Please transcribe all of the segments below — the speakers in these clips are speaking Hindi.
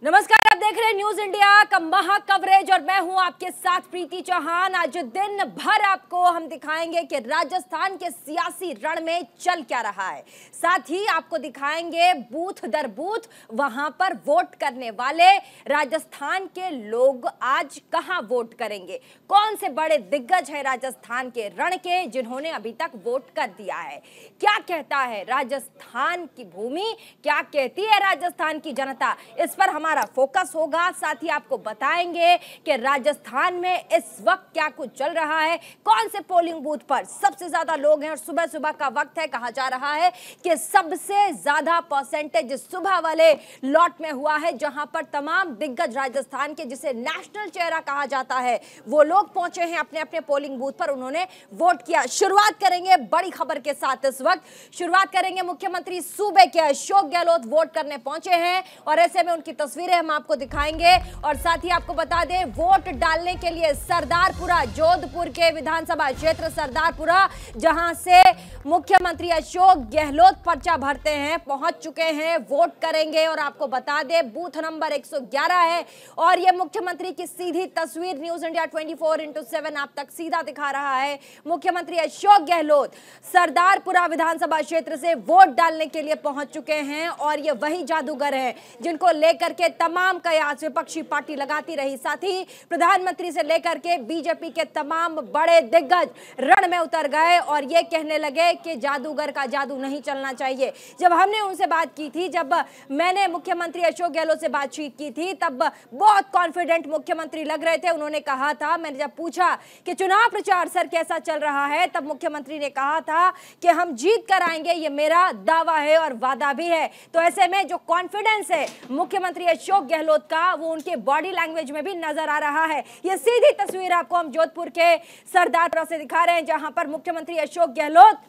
नमस्कार, आप देख रहे हैं न्यूज इंडिया का महा कवरेज और मैं हूं आपके साथ प्रीति चौहान। आज दिन भर आपको हम दिखाएंगे कि राजस्थान के सियासी रण में चल क्या रहा है। साथ ही आपको दिखाएंगे बूथ दर बूथ वहां पर वोट करने वाले राजस्थान के लोग आज कहां वोट करेंगे, कौन से बड़े दिग्गज हैं राजस्थान के रण के जिन्होंने अभी तक वोट कर दिया है, क्या कहता है राजस्थान की भूमि, क्या कहती है राजस्थान की जनता, इस पर हमारा फोकस होगा। साथ ही आपको बताएंगे कि राजस्थान में इस वक्त क्या कुछ चल रहा है, कौन से पोलिंग बूथ पर सबसे ज्यादा लोग हैं और सुबह सुबह का वक्त है। कहा जा रहा है कि सबसे ज्यादा परसेंटेज सुबह वाले लॉट में हुआ है, जहां पर तमाम दिग्गज राजस्थान के जिसे नेशनल चेहरा कहा जाता है वो लोग पहुंचे हैं अपने अपने पोलिंग बूथ पर, उन्होंने वोट किया। शुरुआत करेंगे बड़ी खबर के साथ। इस वक्त शुरुआत करेंगे मुख्यमंत्री सूबे के अशोक गहलोत वोट करने पहुंचे हैं और ऐसे में उनकी तस्वीरें हम आपको दिखाएंगे। और साथ ही आपको बता दें, वोट डालने के लिए सरदारपुरा, जोधपुर के विधानसभा क्षेत्र सरदारपुरा, जहां से मुख्यमंत्री अशोक गहलोत पर्चा भरते हैं, पहुंच चुके हैं, वोट करेंगे। और आपको बता दें बूथ नंबर 111 है और यह मुख्यमंत्री की सीधी तस्वीर न्यूज इंडिया 24x7 आप तक सीधा दिखा रहा है। मुख्यमंत्री अशोक गहलोत सरदारपुरा विधानसभा क्षेत्र से वोट डालने के लिए पहुंच चुके हैं और ये वही जादूगर है जिनको लेकर के तमाम कयास विपक्षी पार्टी लगाती रही। साथ ही प्रधानमंत्री से लेकर के बीजेपी के तमाम बड़े दिग्गज रण में उतर गए और ये कहने लगे कि जादूगर का जादू नहीं चलना चाहिए। जब हमने उनसे बात की थी, जब मैंने मुख्यमंत्री अशोक गहलोत से बातचीत की थी, तब बहुत कॉन्फिडेंट मुख्यमंत्री लग रहे थे। उन्होंने कहा था, मैंने जब पूछा कि चुनाव प्रचार सर कैसा चल रहा है, तब मुख्यमंत्री ने कहा था कि हम जीत कर आएंगे, ये मेरा दावा है और वादा भी है। तो ऐसे में जो कॉन्फिडेंस है मुख्यमंत्री अशोक गहलोत का, वो उनके बॉडी लैंग्वेज में भी नजर आ रहा है। ये सीधी तस्वीर आपको हम जोधपुर के सरदारपुरा से दिखा रहे हैं, जहां पर मुख्यमंत्री अशोक गहलोत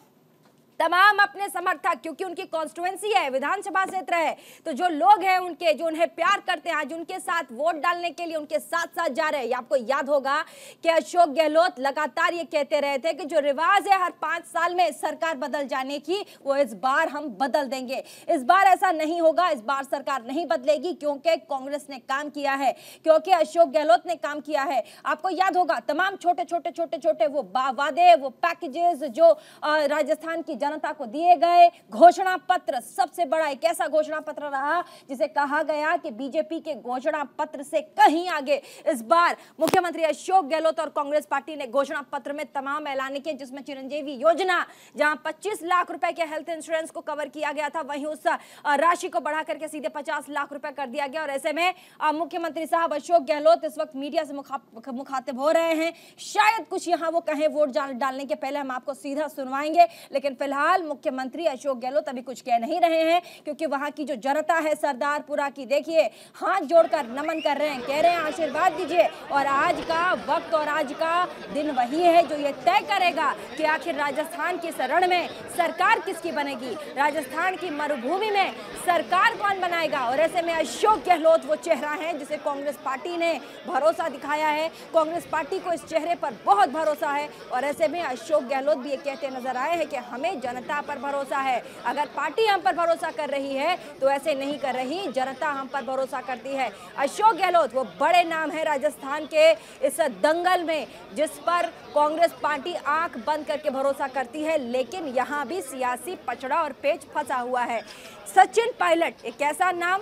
तमाम अपने समर्थक, क्योंकि उनकी कॉन्स्टिट्यूएंसी है, विधानसभा क्षेत्र है, तो जो लोग हैं उनके, जो उन्हें प्यार करते हैं, आज उनके साथ वोट डालने के लिए उनके साथ साथ जा रहे हैं। आपको याद होगा कि अशोक गहलोत लगातार ये कहते रहे थे कि जो रिवाज है हर 5 साल में सरकार बदल जाने की, वो इस बार हम बदल देंगे। इस बार ऐसा नहीं होगा, इस बार सरकार नहीं बदलेगी, क्योंकि कांग्रेस ने काम किया है, क्योंकि अशोक गहलोत ने काम किया है। आपको याद होगा तमाम छोटे छोटे वो वादे, वो पैकेजेस जो राजस्थान की जनता को दिए गए, घोषणा पत्र सबसे बड़ा एक ऐसा घोषणा पत्र रहा जिसे कहा गया कि बीजेपी के घोषणा पत्र से कहीं आगे इस बार मुख्यमंत्री अशोक गहलोत और कांग्रेस पार्टी ने घोषणा पत्र में तमाम ऐलान किए, जिसमें चिरंजीवी योजना, जहां 25 लाख रुपए के हेल्थ इंश्योरेंस को कवर किया गया था, वहीं उस राशि को बढ़ा करके सीधे 50 लाख रुपए कर दिया गया। और ऐसे में मुख्यमंत्री साहब अशोक गहलोत इस वक्त मीडिया से मुखातिब हो रहे हैं। शायद कुछ यहां वो कहें वोट डालने के पहले, हम आपको सीधा सुनवाएंगे, लेकिन फिलहाल मुख्यमंत्री अशोक गहलोत अभी कुछ कह नहीं रहे हैं, क्योंकि वहां की जो जनता है सरदारपुरा की, देखिए हाथ जोड़कर नमन कर रहे हैं, कह रहे हैं आशीर्वाद दीजिए। और आज का वक्त और आज का दिन वही है जो ये तय करेगा कि आखिर राजस्थान के रण में सरकार किसकी बनेगी, राजस्थान की मरुभूमि में सरकार कौन बनाएगा। और ऐसे में अशोक गहलोत वो चेहरा है जिसे कांग्रेस पार्टी ने भरोसा दिखाया है, कांग्रेस पार्टी को इस चेहरे पर बहुत भरोसा है। और ऐसे में अशोक गहलोत भी ये कहते नजर आए हैं कि हमें जनता पर भरोसा है, अगर पार्टी हम पर भरोसा कर रही है तो ऐसे नहीं कर रही, जनता हम पर भरोसा करती है। अशोक गहलोत वो बड़े नाम है राजस्थान के इस दंगल में, जिस पर कांग्रेस पार्टी आंख बंद करके भरोसा करती है, लेकिन यहां भी सियासी पचड़ा और पेच फंसा हुआ है। सचिन पायलट एक ऐसा नाम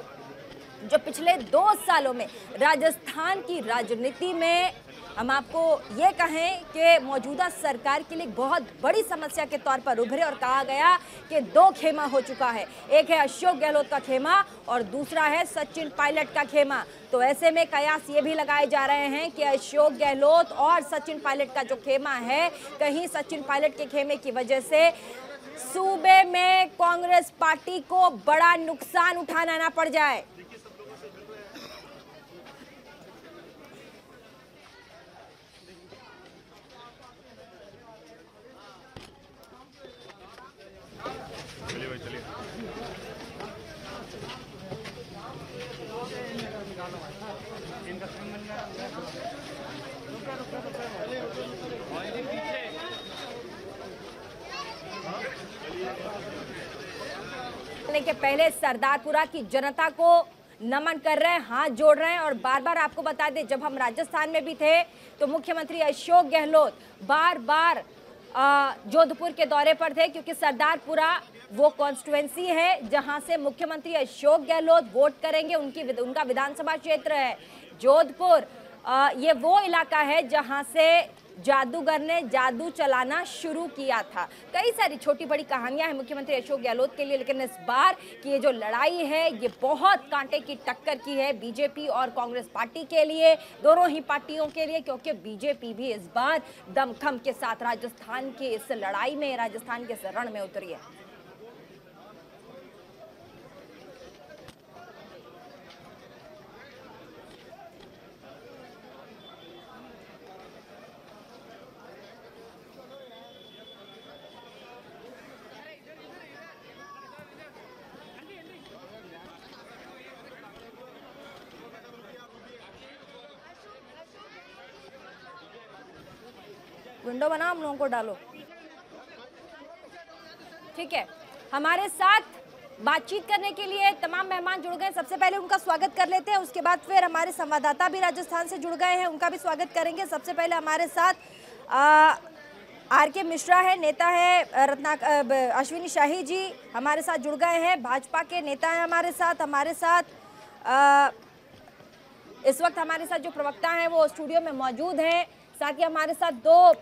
जो पिछले 2 सालों में राजस्थान की राजनीति में, हम आपको ये कहें कि मौजूदा सरकार के लिए बहुत बड़ी समस्या के तौर पर उभरे और कहा गया कि 2 खेमा हो चुका है, एक है अशोक गहलोत का खेमा और दूसरा है सचिन पायलट का खेमा। तो ऐसे में कयास ये भी लगाए जा रहे हैं कि अशोक गहलोत और सचिन पायलट का जो खेमा है, कहीं सचिन पायलट के खेमे की वजह से सूबे में कांग्रेस पार्टी को बड़ा नुकसान उठाना ना पड़ जाए। के पहले सरदारपुरा की जनता को नमन कर रहे हैं, हाथ जोड़ रहे हैं। और बार बार आपको बता दें, जब हम राजस्थान में भी थे तो मुख्यमंत्री अशोक गहलोत बार बार जोधपुर के दौरे पर थे, क्योंकि सरदारपुरा वो कॉन्स्टिट्युएंसी है जहां से मुख्यमंत्री अशोक गहलोत वोट करेंगे। उनका विधानसभा क्षेत्र है जोधपुर। ये वो इलाका है जहां से जादूगर ने जादू चलाना शुरू किया था। कई सारी छोटी बड़ी कहानियां हैं मुख्यमंत्री अशोक गहलोत के लिए, लेकिन इस बार की ये जो लड़ाई है ये बहुत कांटे की टक्कर की है बीजेपी और कांग्रेस पार्टी के लिए, दोनों ही पार्टियों के लिए, क्योंकि बीजेपी भी इस बार दमखम के साथ राजस्थान की इस लड़ाई में, राजस्थान के इस रण में उतरी है। विंडो बना, हम लोगों को डालो, ठीक है। हमारे साथ बातचीत करने के लिए तमाम मेहमान जुड़ गए। सबसे पहले उनका स्वागत कर लेते हैं, उसके बाद फिर हमारे संवाददाता भी राजस्थान से जुड़ गए हैं, उनका भी स्वागत करेंगे। सबसे पहले हमारे साथ आर.के. मिश्रा है, नेता है अश्विनी शाही जी हमारे साथ जुड़ गए हैं, भाजपा के नेता हैं हमारे साथ इस वक्त हमारे साथ जो प्रवक्ता हैं वो स्टूडियो में मौजूद हैं। साथ ही हमारे साथ दो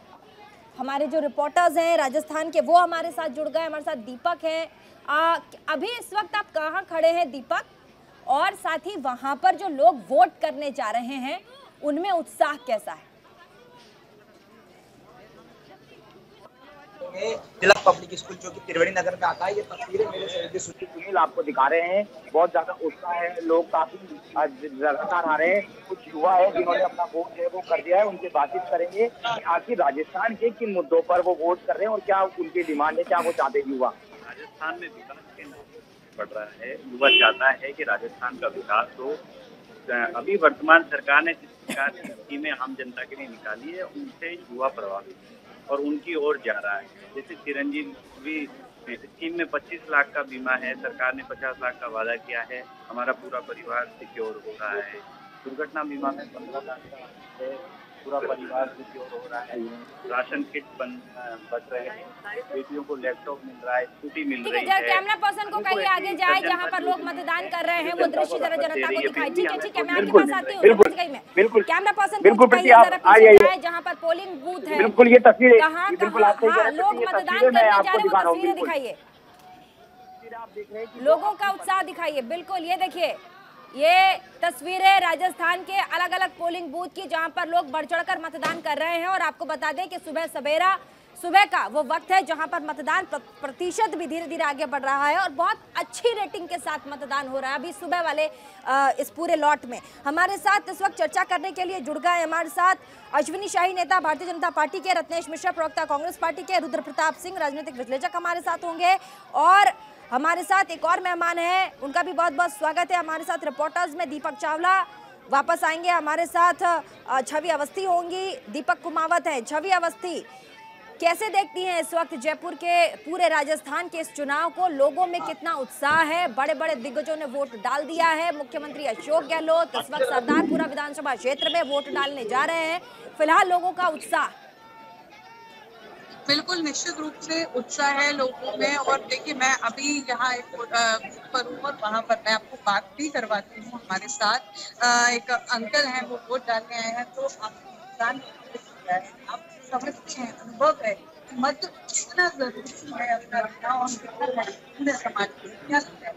हमारे जो रिपोर्टर्स हैं राजस्थान के वो हमारे साथ जुड़ गए। हमारे साथ दीपक हैं। अभी इस वक्त आप कहाँ खड़े हैं दीपक? और साथ ही वहां पर जो लोग वोट करने जा रहे हैं उनमें उत्साह कैसा है? जिला पब्लिक स्कूल जो कि त्रिवेणी नगर में आता है, ये तस्वीरें मेरे सहयोगी सुनील आपको दिखा रहे हैं। बहुत ज्यादा उत्साह है, लोग काफी लगातार आ रहे हैं। कुछ युवा है जिन्होंने अपना वोट जो है वो कर दिया है, उनसे बातचीत करेंगे आखिर राजस्थान के किन मुद्दों पर वो वोट कर रहे हैं और क्या उनकी डिमांड है, क्या वो चाहते हैं युवा। राजस्थान में विकास के नाम बढ़ रहा है, युवा चाहता है कि राजस्थान का विकास हो। अभी वर्तमान सरकार ने जिस प्रकार की स्कीमें आम जनता के लिए निकाली है उनसे युवा प्रभावित है और उनकी ओर जा रहा है। जैसे चिरंजीवी स्कीम में 25 लाख का बीमा है, सरकार ने 50 लाख का वादा किया है, हमारा पूरा परिवार सिक्योर हो रहा है। दुर्घटना बीमा में 15 लाख का है, पूरा परिवार सिक्योर हो रहा है। राशन किट बच रहे हैं, बेटियों को लैपटॉप मिल रहा है, स्कूटी मिल रही है। कैमरा पर्सन को कहिए आगे जाए, जहां पर लोग मतदान कर रहे हैं वो दृश्य जरा जनता को दिखाई। ठीक है, मैं आपके पास आती हूँ। बिल्कुल कैमरा पर्सन को कहिए जरा पीछे जाए जहां पर पोलिंग बूथ है। बिल्कुल ये तस्वीर कहाँ लोग मतदान करने जा रहे हैं वो तस्वीरें दिखाइए, लोगों का उत्साह दिखाइए। बिल्कुल ये देखिए, ये तस्वीरें राजस्थान के अलग अलग पोलिंग बूथ की जहां पर लोग बढ़ चढ़कर मतदान कर रहे हैं। और आपको बता दें कि सुबह का वो वक्त है जहां पर मतदान प्रतिशत भी धीरे धीरे आगे बढ़ रहा है और बहुत अच्छी रेटिंग के साथ मतदान हो रहा है अभी सुबह वाले इस पूरे लॉट में। हमारे साथ इस वक्त चर्चा करने के लिए जुड़ गए हमारे साथ अश्विनी शाही, नेता भारतीय जनता पार्टी के, रत्नेश मिश्रा, प्रवक्ता कांग्रेस पार्टी के, रुद्र प्रताप सिंह, राजनीतिक विश्लेषक हमारे साथ होंगे। और हमारे साथ एक और मेहमान है, उनका भी बहुत बहुत स्वागत है। हमारे साथ रिपोर्टर्स में दीपक चावला वापस आएंगे, हमारे साथ छवि अवस्थी होंगी, दीपक कुमावत है। छवि अवस्थी, कैसे देखती हैं इस वक्त जयपुर के पूरे राजस्थान के इस चुनाव को? लोगों में कितना उत्साह है? बड़े बड़े दिग्गजों ने वोट डाल दिया है। मुख्यमंत्री अशोक गहलोत इस वक्त सरदारपुरा विधानसभा क्षेत्र में वोट डालने जा रहे हैं। फिलहाल लोगों का उत्साह बिल्कुल निश्चित रूप से उत्साह है लोगों में। और देखिए, मैं अभी यहाँ एक पर हूँ और वहाँ पर मैं आपको बात भी करवाती हूँ। हमारे साथ एक अंकल हैं, वो वोट डालने आए हैं। तो आप समझते हैं, अनुभव है मत कितना जरूरी है अपना गाँव पूरे समाज के लिए, क्या लगता है?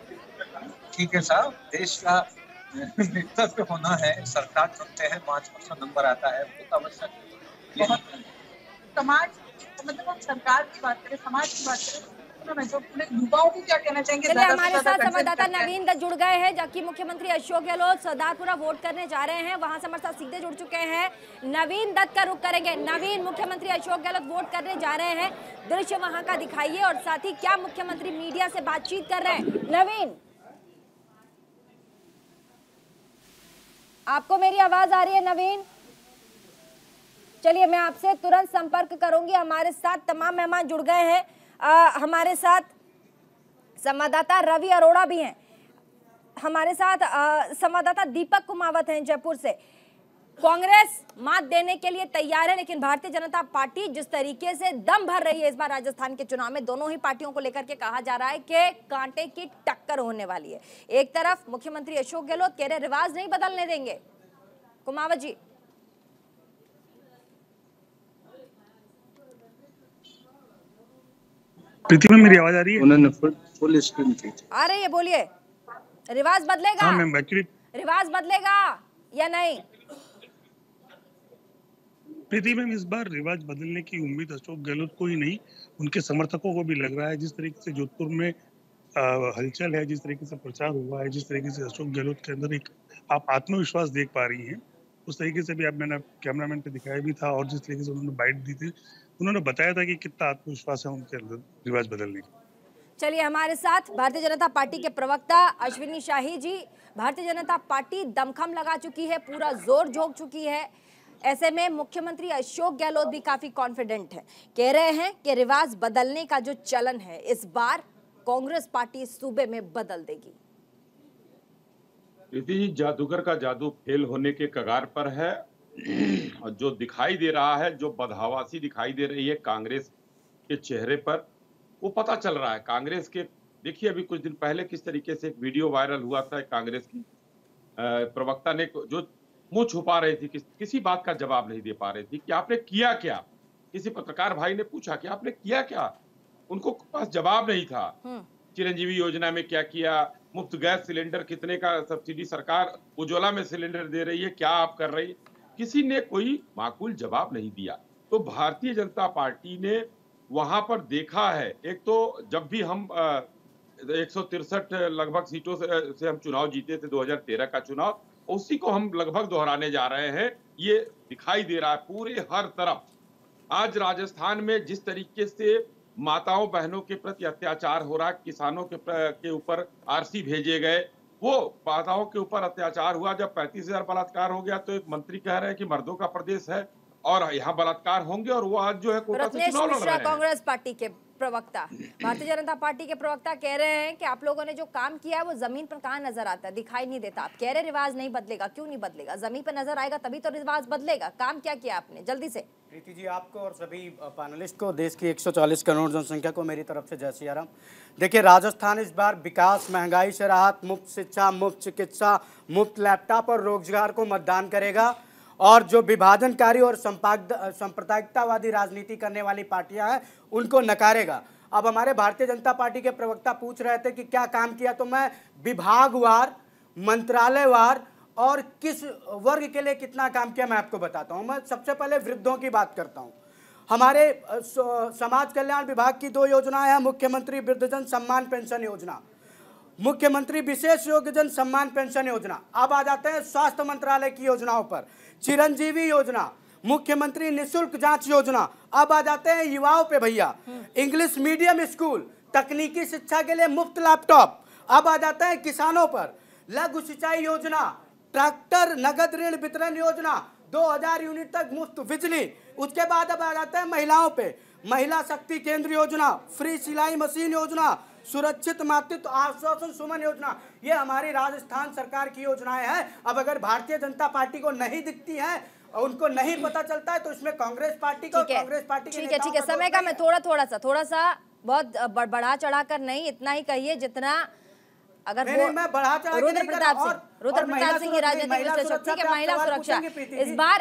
ठीक है साहब, देश का नेतृत्व होना है, सरकार चुनते हैं, 5% नंबर आता है, बहुत आवश्यक। समाज मतलब हम सरकार की बात करें, समाज की बात करें, जो पूरे युवाओं को क्या कहना चाहेंगे? चलिए, हमारे साथ संवाददाता नवीन दत्त जुड़ गए हैं, जबकि मुख्यमंत्री अशोक गहलोत सरदारपुरा वोट करने जा रहे हैं, वहां से हमारे साथ सीधे जुड़ चुके हैं। नवीन दत्त का रुख करेंगे। नवीन, मुख्यमंत्री अशोक गहलोत वोट करने जा रहे हैं, दृश्य वहां का दिखाइए और साथ ही क्या मुख्यमंत्री मीडिया से बातचीत कर रहे हैं? नवीन, आपको मेरी आवाज आ रही है? नवीन, चलिए मैं आपसे तुरंत संपर्क करूंगी। हमारे साथ तमाम मेहमान जुड़ गए हैं। हमारे साथ संवाददाता रवि अरोड़ा भी हैं। हमारे साथ संवाददाता दीपक कुमावत हैं जयपुर से। कांग्रेस मात देने के लिए तैयार है, लेकिन भारतीय जनता पार्टी जिस तरीके से दम भर रही है इस बार राजस्थान के चुनाव में, दोनों ही पार्टियों को लेकर के कहा जा रहा है कि कांटे की टक्कर होने वाली है। एक तरफ मुख्यमंत्री अशोक गहलोत कह रहे रिवाज नहीं बदलने देंगे। कुमावत जी, प्रीति में मेरी आवाज आ रही है? उन्होंने फुल स्क्रीन की आ रही है, बोलिए। रिवाज बदलेगा? हाँ मैम, एक्चुअली रिवाज बदलेगा या नहीं? प्रीति मैम, इस बार रिवाज बदलने की उम्मीद अशोक गहलोत को ही नहीं, उनके समर्थकों को भी लग रहा है। जिस तरीके से जोधपुर में हलचल है, जिस तरीके से प्रचार हुआ है, जिस तरीके से अशोक गहलोत के अंदर एक आप आत्मविश्वास देख पा रही हैं, उस तरीके से भी आप मैंने कैमरामैन पे दिखाया भी था। और जिस तरीके से उन्होंने बाइट दी थी, उन्होंने बताया था कि कितना आत्मविश्वास है उनके अंदर रिवाज बदलने का। चलिए हमारे साथ भारतीय जनता पार्टी के प्रवक्ता अश्विनी शाही जी। भारतीय जनता पार्टी दमखम लगा चुकी है, पूरा जोर झोंक चुकी है। ऐसे में मुख्यमंत्री अशोक गहलोत भी काफी कॉन्फिडेंट है, कह रहे हैं कि रिवाज बदलने का जो चलन है इस बार कांग्रेस पार्टी सूबे में बदल देगी। प्रीति जी, जादूगर का जादू फेल होने के कगार पर है। और जो दिखाई दे रहा है, जो बदहवासी दिखाई दे रही है कांग्रेस के चेहरे पर, वो पता चल रहा है। कांग्रेस के देखिए, अभी कुछ दिन पहले किस तरीके से एक वीडियो वायरल हुआ था, कांग्रेस की प्रवक्ता ने जो मुंह छुपा रही थी, किसी बात का जवाब नहीं दे पा रही थी कि आपने किया क्या। किसी पत्रकार भाई ने पूछा कि आपने किया क्या, उनको पास जवाब नहीं था। चिरंजीवी योजना में क्या किया, मुफ्त गैस सिलेंडर कितने का सब्सिडी सरकार उज्ज्वला में सिलेंडर दे रही है, क्या आप कर रही, किसी ने कोई माकूल जवाब नहीं दिया। तो भारतीय जनता पार्टी ने वहां पर देखा है, एक तो जब भी हम 163 लगभग सीटों से हम चुनाव जीते थे, 2013 का चुनाव, उसी को हम लगभग दोहराने जा रहे हैं। ये दिखाई दे रहा है पूरे हर तरफ। आज राजस्थान में जिस तरीके से माताओं बहनों के प्रति अत्याचार हो रहा है, किसानों के ऊपर आरसी भेजे गए, वो माताओं के ऊपर अत्याचार हुआ। जब 35,000 बलात्कार हो गया तो एक मंत्री कह रहे हैं कि मर्दों का प्रदेश है और यहाँ बलात्कार होंगे, और वो आज जो है कोटा से चुनाव लड़ रहे हैं। कांग्रेस पार्टी के प्रवक्ता, भारतीय जनता पार्टी के प्रवक्ता कह रहे हैं कि आप लोगों ने जो काम किया है वो जमीन पर कहाँ नजर आता है, दिखाई नहीं देता। आप कह रहे रिवाज नहीं बदलेगा, क्यों नहीं बदलेगा? जमीन पर नजर आएगा तभी तो रिवाज बदलेगा। काम क्या किया आपने, जल्दी से। प्रीति जी, आपको और सभी पैनलिस्ट को, देश की 140 करोड़ जनसंख्या को मेरी तरफ से जय सिया राम। देखिए, राजस्थान इस बार विकास, महंगाई से राहत, मुफ्त शिक्षा, मुफ्त चिकित्सा, मुफ्त लैपटॉप और रोजगार को मतदान करेगा। और जो विभाजनकारी और सांप्रदायिकतावादी राजनीति करने वाली पार्टियां हैं उनको नकारेगा। अब हमारे भारतीय जनता पार्टी के प्रवक्ता पूछ रहे थे कि क्या काम किया, तो मैं विभागवार, मंत्रालयवार और किस वर्ग के लिए कितना काम किया मैं आपको बताता हूं। मैं सबसे पहले वृद्धों की बात करता हूं। हमारे समाज कल्याण विभाग की 2 योजनाएं हैं, मुख्यमंत्री वृद्धजन सम्मान पेंशन योजना, मुख्यमंत्री विशेष योग्यजन सम्मान पेंशन योजना। अब आ जाते हैं स्वास्थ्य मंत्रालय की योजनाओं पर, चिरंजीवी योजना, मुख्यमंत्री निशुल्क जांच योजना। अब आ जाते हैं युवाओं पे भैया, इंग्लिश मीडियम स्कूल, तकनीकी शिक्षा के लिए मुफ्त लैपटॉप। अब आ जाते हैं किसानों पर, लघु सिंचाई योजना, ट्रैक्टर नगद ऋण वितरण योजना, 2000 यूनिट तक मुफ्त बिजली। उसके बाद अब आ जाते हैं महिलाओं पे, महिला शक्ति केंद्र योजना, फ्री सिलाई मशीन योजना, सुरक्षित मातृत्व आश्वासन सुमन योजना। ये हमारी राजस्थान सरकार की योजनाएं हैं। अब अगर भारतीय जनता पार्टी को नहीं दिखती है और उनको नहीं पता चलता है तो इसमें कांग्रेस पार्टी को, कांग्रेस पार्टी के ठीक है, समय का मैं थोड़ा सा बहुत बढ़ा चढ़ाकर नहीं, इतना ही कहिए जितना अगर वो रुद्र प्रताप सिंह राजनीतिक विश्लेषक, ठीक है। महिला सुरक्षा,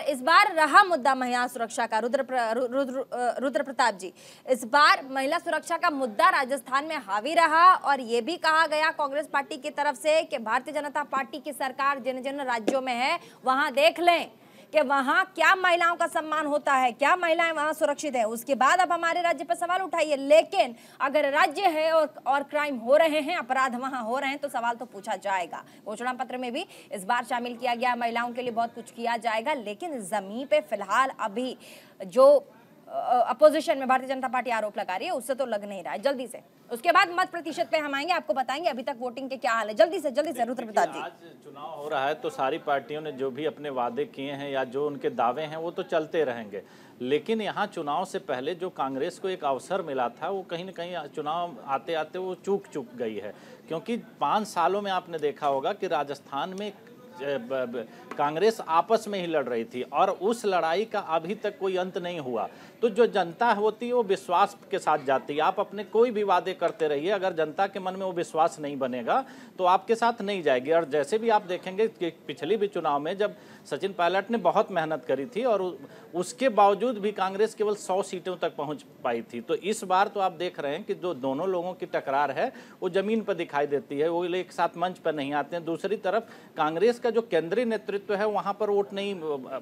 इस बार रहा मुद्दा महिला सुरक्षा का। रुद्र प्रताप जी, इस बार महिला सुरक्षा का मुद्दा राजस्थान में हावी रहा और ये भी कहा गया कांग्रेस पार्टी की तरफ से कि भारतीय जनता पार्टी की सरकार जिन जिन राज्यों में है वहां देख लें कि वहां क्या महिलाओं का सम्मान होता है, क्या महिलाएं वहां सुरक्षित है, उसके बाद अब हमारे राज्य पर सवाल उठाइए। लेकिन अगर राज्य है और क्राइम हो रहे हैं, अपराध वहां हो रहे हैं, तो सवाल तो पूछा जाएगा। घोषणा पत्र में भी इस बार शामिल किया गया, महिलाओं के लिए बहुत कुछ किया जाएगा। लेकिन जमीन पे फिलहाल अभी जो अपोजिशन में भारतीय जनता पार्टी आरोप लगा रही है उससे तो लग नहीं रहा है। जल्दी से उसके बाद मत प्रतिशत पे हम आएंगे, आपको बताएंगे अभी तक वोटिंग के क्या हाल है। जल्दी से रुद्र प्रताप जी। आज चुनाव हो रहा है तो सारी पार्टियों ने जो भी अपने वादे किए हैं या जो उनके दावे हैं वो तो चलते रहेंगे, लेकिन यहाँ चुनाव से पहले जो कांग्रेस को एक अवसर मिला था वो कहीं ना कहीं चुनाव आते आते वो चूक गई है। क्योंकि 5 सालों में आपने देखा होगा कि राजस्थान में कांग्रेस आपस में ही लड़ रही थी और उस लड़ाई का अभी तक कोई अंत नहीं हुआ। तो जो जनता होती है वो विश्वास के साथ जाती है। आप अपने कोई भी वादे करते रहिए, अगर जनता के मन में वो विश्वास नहीं बनेगा तो आपके साथ नहीं जाएगी। और जैसे भी आप देखेंगे कि पिछली भी चुनाव में जब सचिन पायलट ने बहुत मेहनत करी थी और उसके बावजूद भी कांग्रेस केवल 100 सीटों तक पहुंच पाई थी। तो इस बार तो आप देख रहे हैं कि जो दोनों लोगों की टकरार है वो जमीन पर दिखाई देती है, वो एक साथ मंच पर नहीं आते हैं। दूसरी तरफ कांग्रेस का जो केंद्रीय नेतृत्व है वहां पर वोट नहीं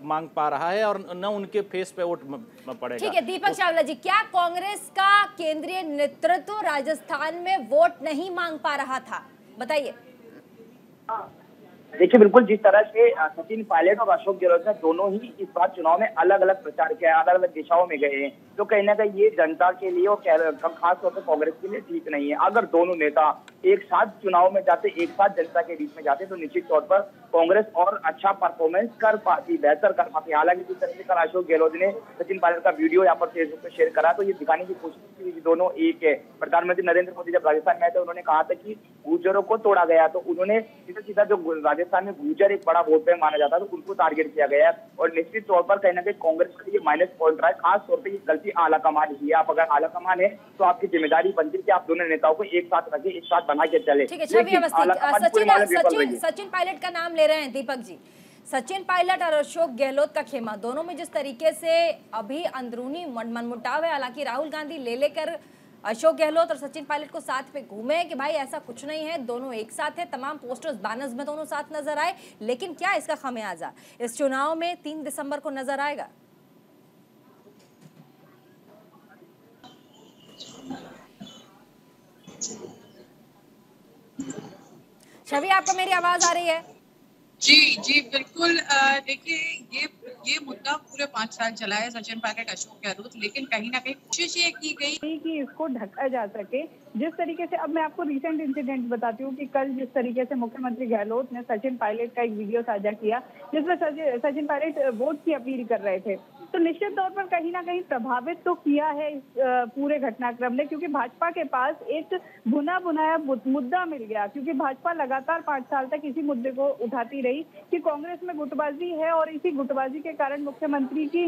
मांग पा रहा है और न उनके फेस पे वोट पड़ेगा। ठीक है दीपक चावला जी, क्या कांग्रेस का केंद्रीय नेतृत्व राजस्थान में वोट नहीं मांग पा रहा था, बताइए। देखिए बिल्कुल, जिस तरह से सचिन पायलट और अशोक गहलोत ने दोनों ही इस बार चुनाव में अलग अलग प्रचार किया, अलग अलग दिशाओं में गए हैं, तो कहीं ना कहीं ये जनता के लिए और खास तौर पर कांग्रेस के लिए ठीक नहीं है। अगर दोनों नेता एक साथ चुनाव में जाते, एक साथ जनता के बीच में जाते, तो निश्चित तौर पर कांग्रेस और अच्छा परफॉर्मेंस कर पाती, बेहतर कर पाती। हालांकि जिस तरह से कल अशोक गहलोत ने सचिन पायलट का वीडियो यहाँ पर फेसबुक पर शेयर करा, तो ये दिखाने की कोशिश की दोनों एक है। प्रधानमंत्री नरेंद्र मोदी जब राजस्थान में आए थे, उन्होंने कहा था कि गुर्जरों को तोड़ा गया, तो उन्होंने सीधा सीधा जो राजस्थान में गुर्जर एक बड़ा वोट बैंक माना जाता है, तो उनको टारगेट किया गया है। और निश्चित तौर पर कहीं ना कहीं कांग्रेस के लिए माइनस पॉइंट रहा है। खास तौर पर ये गलती आला कमान की है। आप अगर आला कमान है तो आपकी जिम्मेदारी बनती है कि आप दोनों नेताओं को एक साथ रखें, एक साथ बना के चले। ठीक है, सचिन पायलट का नाम ले रहे हैं दीपक जी। सचिन पायलट और अशोक गहलोत का खेमा, दोनों में जिस तरीके से अभी अंदरूनी मनमुटाव है, हालांकि राहुल गांधी ले लेकर अशोक गहलोत और सचिन पायलट को साथ पे घूमे कि भाई ऐसा कुछ नहीं है, दोनों एक साथ है, तमाम पोस्टर्स बैनर्स में दोनों साथ नजर आए, लेकिन क्या इसका खमियाजा इस चुनाव में 3 दिसंबर को नजर आएगा? छवि, आपको मेरी आवाज आ रही है? जी जी बिल्कुल। देखिए ये मुद्दा पूरे 5 साल चला है सचिन पायलट अशोक गहलोत, लेकिन कहीं ना कहीं कोशिश ये की गई कि इसको ढका जा सके। जिस तरीके से, अब मैं आपको रिसेंट इंसिडेंट बताती हूँ कि कल जिस तरीके से मुख्यमंत्री गहलोत ने सचिन पायलट का एक वीडियो साझा किया जिसमें सचिन पायलट वोट की अपील कर रहे थे, तो निश्चित तौर पर कहीं ना कहीं प्रभावित तो किया है इस पूरे घटनाक्रम ने, क्योंकि भाजपा के पास एक भुना भुनाया मुद्दा मिल गया। क्योंकि भाजपा लगातार 5 साल तक इसी मुद्दे को उठाती रही कि कांग्रेस में गुटबाजी है और इसी गुटबाजी के कारण मुख्यमंत्री की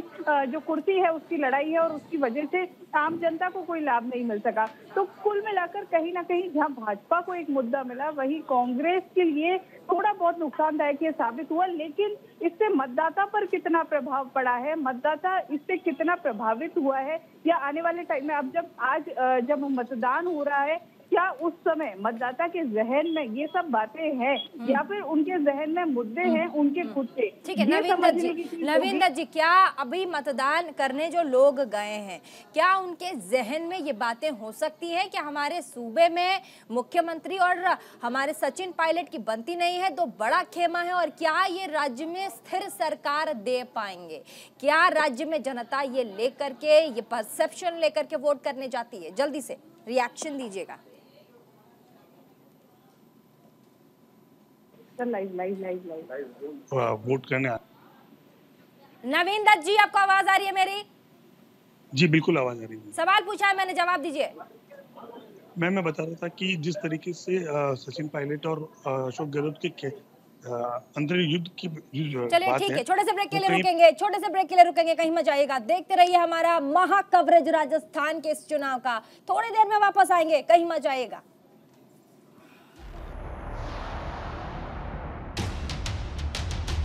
जो कुर्सी है उसकी लड़ाई है और उसकी वजह से आम जनता को कोई लाभ नहीं मिल सका। तो कुल मिलाकर कहीं ना कहीं जहां भाजपा को एक मुद्दा मिला, वही कांग्रेस के लिए थोड़ा बहुत नुकसानदायक ये साबित हुआ। लेकिन इससे मतदाता पर कितना प्रभाव पड़ा है, मतदाता इससे कितना प्रभावित हुआ है, या आने वाले टाइम में, अब जब मतदान हो रहा है, क्या उस समय मतदाता के जहन में ये सब बातें हैं या फिर उनके जहन में मुद्दे हैं उनके खुद के? ठीक है नवीन दत्त जी, क्या अभी मतदान करने जो लोग गए हैं, क्या उनके जहन में ये बातें हो सकती हैं कि हमारे सूबे में मुख्यमंत्री और हमारे सचिन पायलट की बनती नहीं है, तो बड़ा खेमा है, और क्या ये राज्य में स्थिर सरकार दे पाएंगे? क्या राज्य में जनता ये लेकर के, ये परसेप्शन लेकर के वोट करने जाती है? जल्दी से रिएक्शन दीजिएगा। लाइव वोट करने। नवीन दत्त जी, आपको आवाज आ रही है मेरी? जी बिल्कुल आवाज आ रही है। सवाल पूछा है मैंने, जवाब दीजिए। मैं बता रहा था कि जिस तरीके से सचिन पायलट और अशोक गहलोत के अंदर युद्ध की चलिए ठीक है, छोटे से ब्रेक के लिए रुकेंगे, कहीं मत जाइएगा। देखते रहिए हमारा महा कवरेज राजस्थान के इस चुनाव का, थोड़ी देर में वापस आएंगे, कहीं मत जाइएगा।